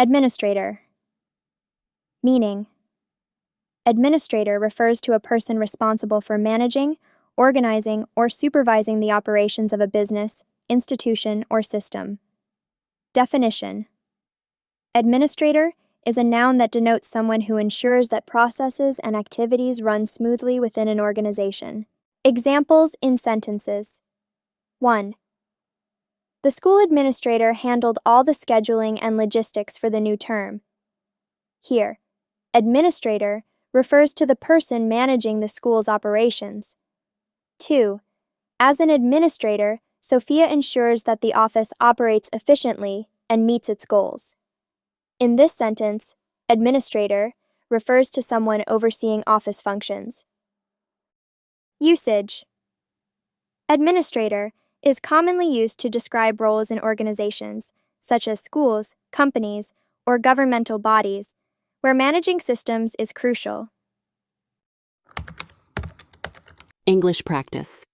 Administrator. Meaning: administrator refers to a person responsible for managing, organizing, or supervising the operations of a business, institution, or system. Definition: administrator is a noun that denotes someone who ensures that processes and activities run smoothly within an organization. Examples in sentences. 1. The school administrator handled all the scheduling and logistics for the new term. Here, administrator refers to the person managing the school's operations. 2. As an administrator, Sophia ensures that the office operates efficiently and meets its goals. In this sentence, administrator refers to someone overseeing office functions. Usage: administrator is commonly used to describe roles in organizations, such as schools, companies, or governmental bodies, where managing systems is crucial. English practice.